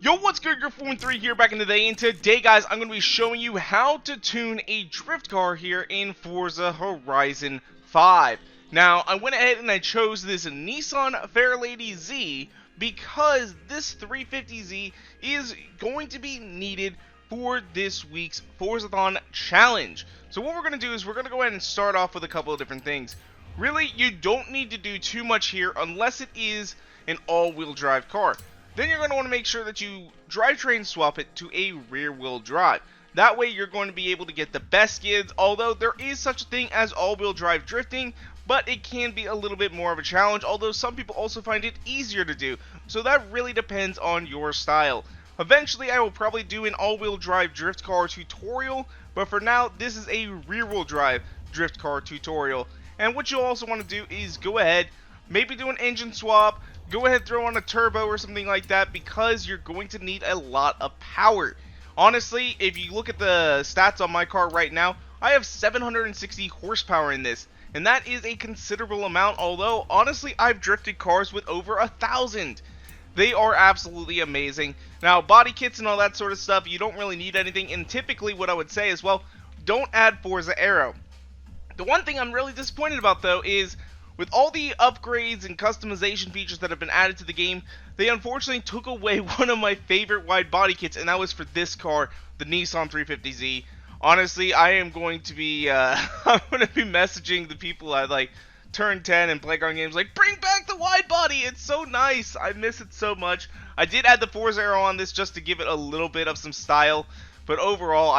Yo, what's good? Your 4-3 here back in the day, and today, guys, I'm going to be showing you how to tune a drift car here in Forza Horizon 5. Now, I went ahead and I chose this Nissan Fairlady Z because this 350Z is going to be needed for this week's Forzathon challenge. So what we're going to do is we're going to go ahead and start off with a couple of different things. Really, you don't need to do too much here unless it is an all-wheel drive car. Then you're going to want to make sure that you drivetrain swap it to a rear-wheel drive. That way you're going to be able to get the best skids, although there is such a thing as all-wheel drive drifting, but it can be a little bit more of a challenge, although some people also find it easier to do. So that really depends on your style. Eventually I will probably do an all-wheel drive drift car tutorial, but for now this is a rear-wheel drive drift car tutorial. And what you'll also want to do is go ahead, maybe do an engine swap, go ahead, throw on a turbo or something like that, because you're going to need a lot of power. Honestly, if you look at the stats on my car right now, I have 760 horsepower in this, and that is a considerable amount, although honestly I've drifted cars with over 1,000. They are absolutely amazing. Now, body kits and all that sort of stuff, you don't really need anything, and typically what I would say is, well, don't add Forza Aero. The one thing I'm really disappointed about, though, is with all the upgrades and customization features that have been added to the game, they unfortunately took away one of my favorite wide body kits, and that was for this car, the Nissan 350Z. Honestly, I am going to be, I'm going to be messaging the people at, like, Turn 10 and Playground Games, like, bring back the wide body, it's so nice, I miss it so much. I did add the Forza Aero on this just to give it a little bit of some style, but overall,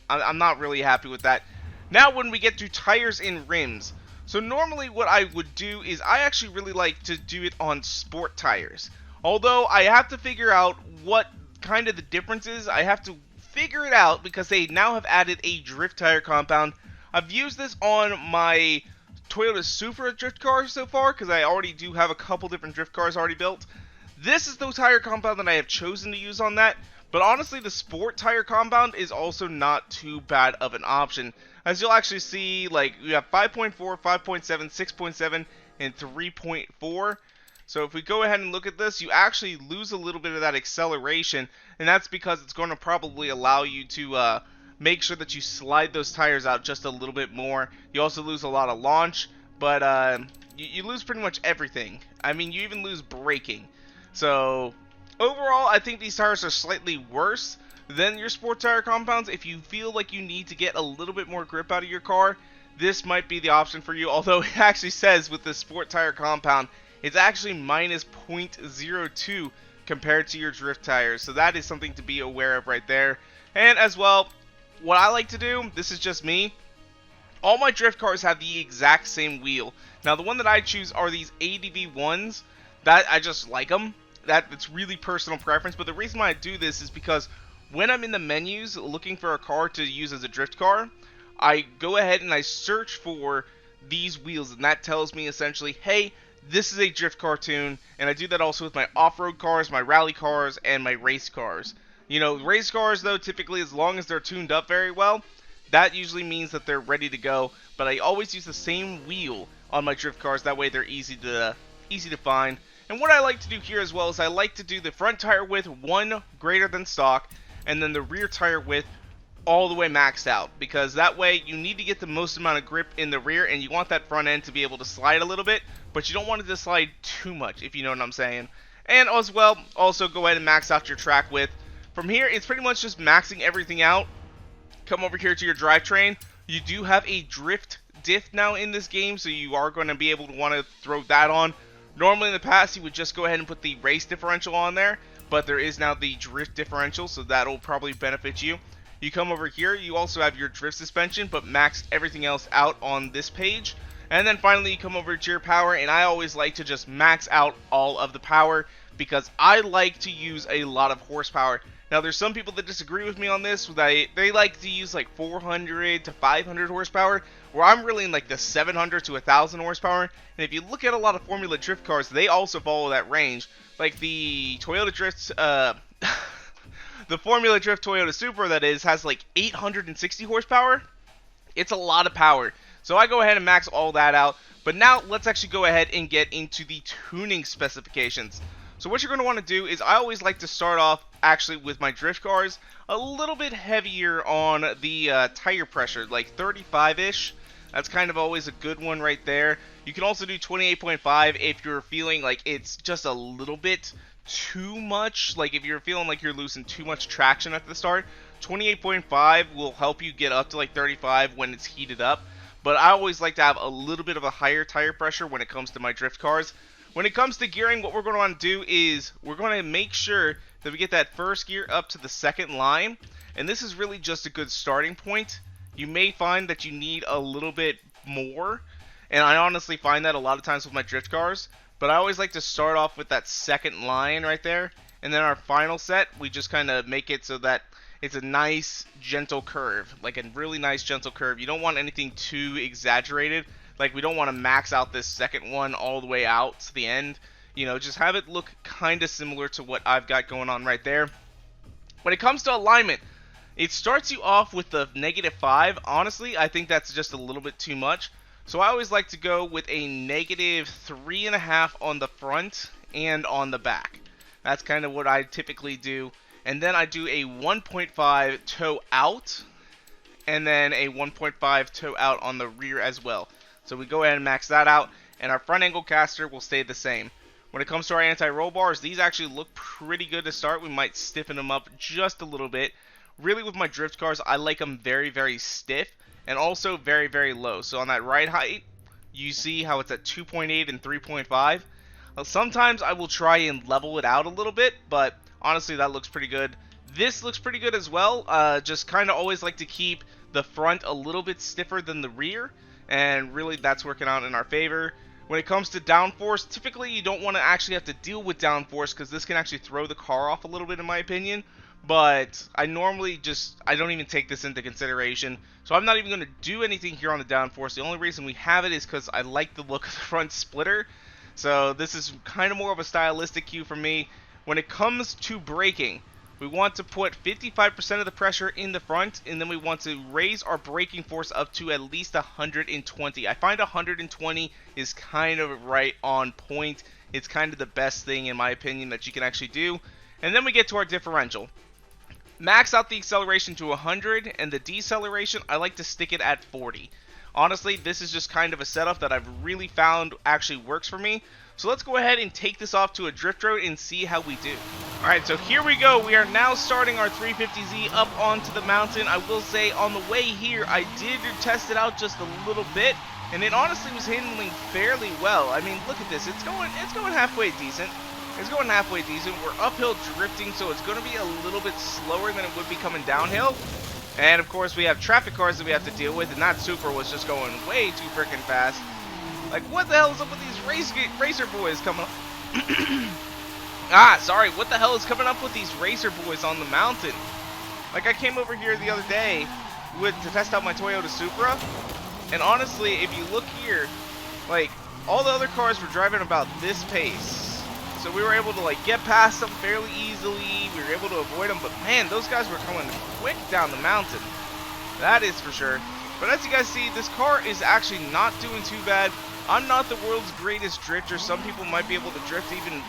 I'm not really happy with that. Now, when we get to tires and rims, so normally what I would do is I actually really like to do it on sport tires. Although I have to figure out what kind of the difference is. I have to figure it out because they now have added a drift tire compound. I've used this on my Toyota Supra drift car so far because I already do have a couple different drift cars already built. This is the tire compound that I have chosen to use on that. But honestly, the sport tire compound is also not too bad of an option. As you'll actually see, like, you have 5.4, 5.7, 6.7, and 3.4. So if we go ahead and look at this, you actually lose a little bit of that acceleration, and that's because it's going to probably allow you to make sure that you slide those tires out just a little bit more. You also lose a lot of launch, but you lose pretty much everything. I mean, you even lose braking. So overall, I think these tires are slightly worse than your sport tire compounds. If you feel like you need to get a little bit more grip out of your car, this might be the option for you. Although it actually says with the sport tire compound, it's actually minus 0.02 compared to your drift tires. So that is something to be aware of right there. And as well, what I like to do, this is just me, all my drift cars have the exact same wheel. Now the one that I choose are these ADV ones. That I just like them. It's really personal preference. But the reason why I do this is because when I'm in the menus looking for a car to use as a drift car, I go ahead and I search for these wheels, and that tells me essentially, hey, this is a drift car tune. And I do that also with my off-road cars, my rally cars, and my race cars. You know, race cars, though, typically as long as they're tuned up very well, that usually means that they're ready to go. But I always use the same wheel on my drift cars, that way they're easy to find. And what I like to do here as well is I like to do the front tire width 1 greater than stock, and then the rear tire width all the way maxed out, because that way you need to get the most amount of grip in the rear, and you want that front end to be able to slide a little bit, but you don't want it to slide too much, if you know what I'm saying. And as well, also go ahead and max out your track width. From here, it's pretty much just maxing everything out. Come over here to your drivetrain. You do have a drift diff now in this game, so you are going to be able to want to throw that on. Normally in the past, you would just go ahead and put the race differential on there, but there is now the drift differential, so that'll probably benefit you. You come over here, you also have your drift suspension, but maxed everything else out on this page. And then finally you come over to your power, and I always like to just max out all of the power because I like to use a lot of horsepower. Now there's some people that disagree with me on this. They like to use like 400 to 500 horsepower, where I'm really in like the 700 to 1000 horsepower. And if you look at a lot of Formula Drift cars, they also follow that range. Like the Toyota Drift, the Formula Drift Toyota Supra, that is, has like 860 horsepower. It's a lot of power. So I go ahead and max all that out. But now let's actually go ahead and get into the tuning specifications. So what you're going to want to do is, I always like to start off actually with my drift cars a little bit heavier on the tire pressure, like 35-ish. That's kind of always a good one right there. You can also do 28.5 if you're feeling like it's just a little bit too much. Like if you're feeling like you're losing too much traction at the start, 28.5 will help you get up to like 35 when it's heated up. But I always like to have a little bit of a higher tire pressure when it comes to my drift cars. When it comes to gearing, what we're going to want to do is we're going to make sure that we get that first gear up to the second line. And this is really just a good starting point. You may find that you need a little bit more. And I honestly find that a lot of times with my drift cars. But I always like to start off with that second line right there. And then our final set, we just kind of make it so that it's a nice, gentle curve. Like a really nice, gentle curve. You don't want anything too exaggerated. Like, we don't want to max out this second one all the way out to the end. You know, just have it look kind of similar to what I've got going on right there. When it comes to alignment, it starts you off with the -5. Honestly, I think that's just a little bit too much. So I always like to go with a -3.5 on the front and on the back. That's kind of what I typically do. And then I do a 1.5 toe out, and then a 1.5 toe out on the rear as well. So we go ahead and max that out, and our front angle caster will stay the same. When it comes to our anti-roll bars, these actually look pretty good to start. We might stiffen them up just a little bit. Really, with my drift cars, I like them very, very stiff, and also very, very low. So on that ride height, you see how it's at 2.8 and 3.5. Sometimes I will try and level it out a little bit, but honestly, that looks pretty good. This looks pretty good as well. Just kind of always like to keep the front a little bit stiffer than the rear, and really that's working out in our favor. When it comes to downforce, typically you don't want to actually have to deal with downforce because this can actually throw the car off a little bit in my opinion. But I normally I don't even take this into consideration. So I'm not even going to do anything here on the downforce. The only reason we have it is because I like the look of the front splitter. So this is kind of more of a stylistic cue for me. When it comes to braking, we want to put 55% of the pressure in the front, and then we want to raise our braking force up to at least 120. I find 120 is kind of right on point. It's kind of the best thing in my opinion that you can actually do. And then we get to our differential. Max out the acceleration to 100, and the deceleration, I like to stick it at 40. Honestly, this is just kind of a setup that I've really found actually works for me. So let's go ahead and take this off to a drift road and see how we do. Alright, so here we go. We are now starting our 350Z up onto the mountain. I will say on the way here, I did test it out just a little bit, and it honestly was handling fairly well. I mean, look at this. It's going halfway decent. It's going halfway decent. We're uphill drifting, so it's going to be a little bit slower than it would be coming downhill. And of course, we have traffic cars that we have to deal with, and that Supra was just going way too freaking fast. Like, what the hell is up with these racer boys coming up? What the hell is coming up with these racer boys on the mountain? Like, I came over here the other day to test out my Toyota Supra, and honestly, if you look here, like, all the other cars were driving about this pace. So we were able to, like, get past them fairly easily. We were able to avoid them, but man, those guys were coming quick down the mountain. That is for sure. But as you guys see, this car is actually not doing too bad. I'm not the world's greatest drifter. Some people might be able to drift even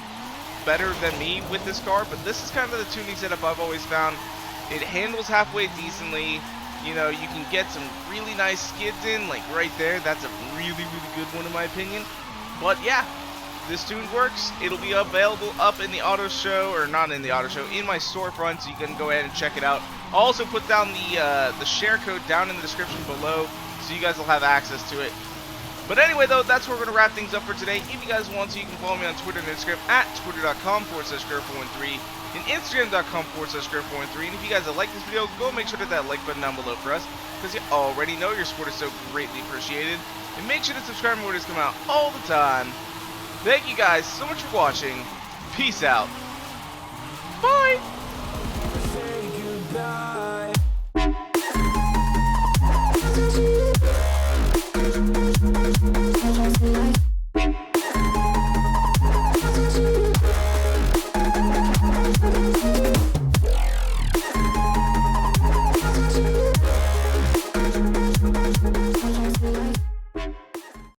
better than me with this car, but this is kind of the tuning setup I've always found. It handles halfway decently. You know, you can get some really nice skids in, like right there. That's a really, really good one in my opinion. But yeah, this tune works. It'll be available up in the auto show, or not in the auto show, in my storefront, so you can go ahead and check it out. I'll also put down the share code down in the description below, so you guys will have access to it. But anyway, though, that's where we're going to wrap things up for today. If you guys want to, you can follow me on Twitter and Instagram at twitter.com/Grr413 and Instagram.com/Grr413. And if you guys have liked this video, go make sure to hit that like button down below for us, because you already know your support is so greatly appreciated. And make sure to subscribe when videos come out all the time. Thank you guys so much for watching. Peace out. Bye.